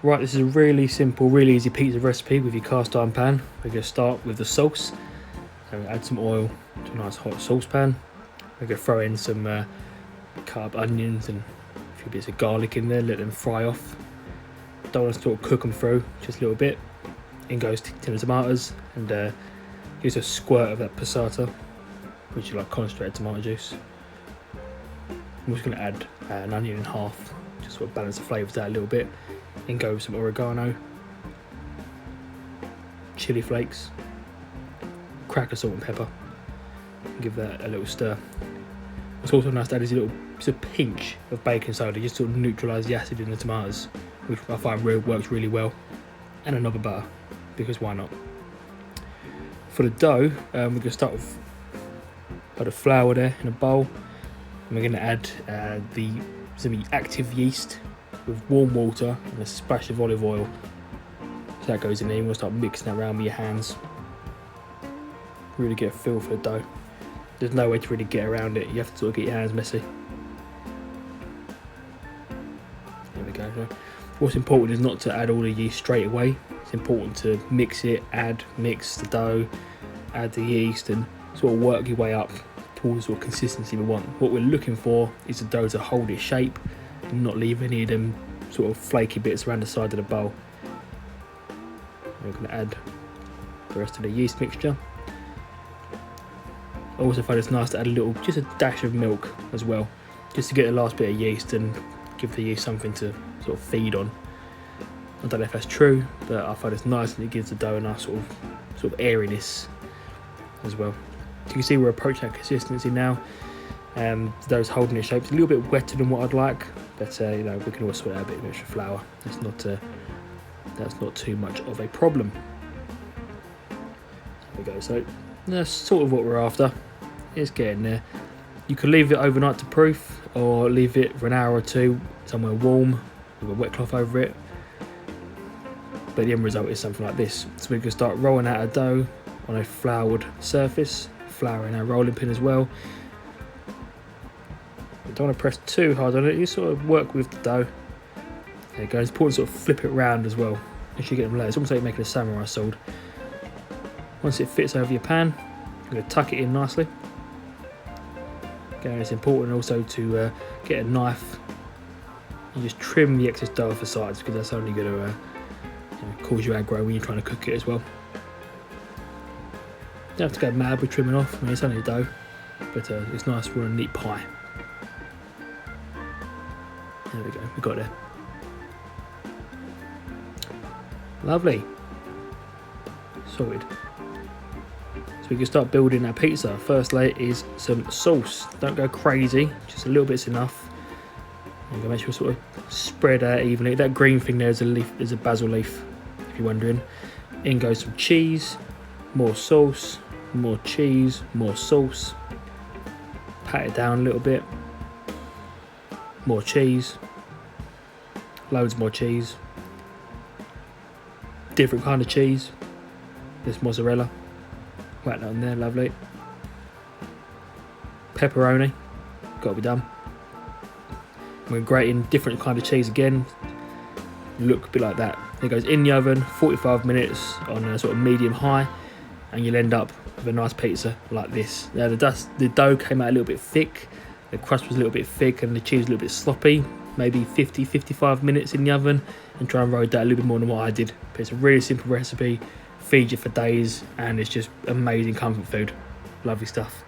Right, this is a really simple, really easy pizza recipe with your cast iron pan. We're going to start with the sauce. So add some oil to a nice hot saucepan. We're going to throw in some cut up onions and a few bits of garlic in there, let them fry off. Don't want to sort of cook them through, just a little bit. In goes tin of tomatoes and use a squirt of that passata, which is like concentrated tomato juice. I'm just going to add an onion in half, just sort of balance the flavours out a little bit. In go with some oregano, chili flakes, cracker salt and pepper, and give that a little stir. It's also nice to add just a pinch of baking soda, just to sort of neutralise the acid in the tomatoes, which I find works really well, and a knob of butter, because why not? For the dough, we're going to start with the flour there in a bowl, and we're going to add some active yeast with warm water and a splash of olive oil. So that goes in there, and we'll start mixing that around with your hands. Really get a feel for the dough. There's no way to really get around it, you have to sort of get your hands messy. There we go. What's important is not to add all the yeast straight away. It's important to mix it, mix the dough, add the yeast, and sort of work your way up towards the sort of consistency we want. What we're looking for is the dough to hold its shape and not leave any of them sort of flaky bits around the side of the bowl. We're going to add the rest of the yeast mixture. I also find it's nice to add just a dash of milk as well, just to get the last bit of yeast and give the yeast something to sort of feed on. I don't know if that's true, but I find it's nice and it gives the dough a nice sort of airiness as well. So you can see we're approaching that consistency now. The dough's holding its shape. It's a little bit wetter than what I'd like, but you know, we can always sort out a bit of extra flour. That's not too much of a problem. There we go. So that's sort of what we're after. It's getting there. You can leave it overnight to proof, or leave it for an hour or two somewhere warm with a wet cloth over it. But the end result is something like this. So we can start rolling out a dough on a floured surface, flour in our rolling pin as well. Don't want to press too hard on it, you sort of work with the dough. There you go, it's important to sort of flip it around as well as you get them laid. It's almost like making a samurai sword. Once it fits over your pan, you're going to tuck it in nicely. Again, it's important also to get a knife and just trim the excess dough off the sides, because that's only going to cause you aggro when you're trying to cook it as well. You don't have to go mad with trimming off, I mean it's only dough, but it's nice for a neat pie. There we go, we got there. Lovely. Sorted. So we can start building our pizza. First layer is some sauce. Don't go crazy, just a little bit's enough. I'm gonna make sure sort of spread out evenly. That green thing there is a basil leaf, if you're wondering. In goes some cheese, more sauce, more cheese, more sauce. Pat it down a little bit. More cheese, loads more cheese, different kind of cheese, this mozzarella, whack that on there, lovely. Pepperoni, got to be done. We're grating different kind of cheese again, look a bit like that. It goes in the oven, 45 minutes on a sort of medium high, and you'll end up with a nice pizza like this. Now the dough came out a little bit thick, the crust was a little bit thick and the cheese a little bit sloppy. Maybe 50-55 minutes in the oven, and try and roast that a little bit more than what I did. But it's a really simple recipe, feeds you for days, and it's just amazing comfort food. Lovely stuff.